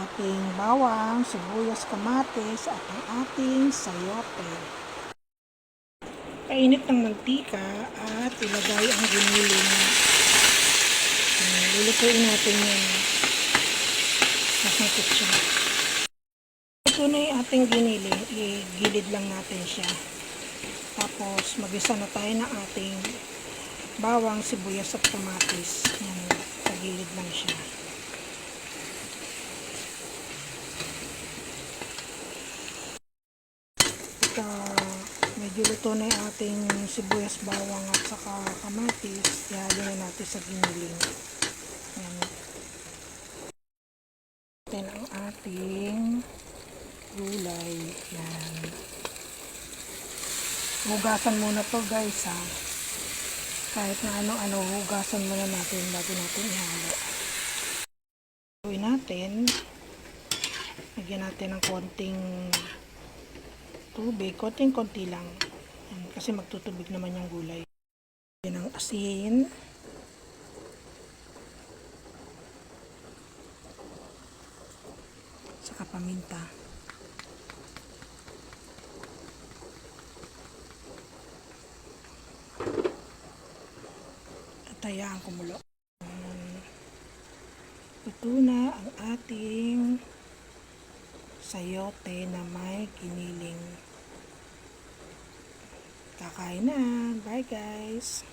ating bawang, sibuyas, kamatis at ang ating sayote. Painit ng mantika at ilagay ang giniling. Lulutuin natin yan. Masangkot siya. Ito na yung ating giniling. Igilid lang natin siya. Tapos magisa na tayo ng ating bawang, sibuyas at kamatis. Yan, sa gilid lang siya. Ito, medyo luto na yung ating sibuyas, bawang at saka kamatis. Ihalo na natin sa giniling. Yan. Then ang ating gulay. Yan. Hugasan muna to guys ha. Kahit na ano-ano, hugasan muna natin bago natin ihalo. Gawin natin. Lagyan natin ng konting tubig. Konting-konti lang. Yan, kasi magtutubig naman yung gulay. Lagyan ng asin. Saka paminta. Hayaan kumulo. Ito na ang ating sayote na may giniling. Kakain na. Bye guys!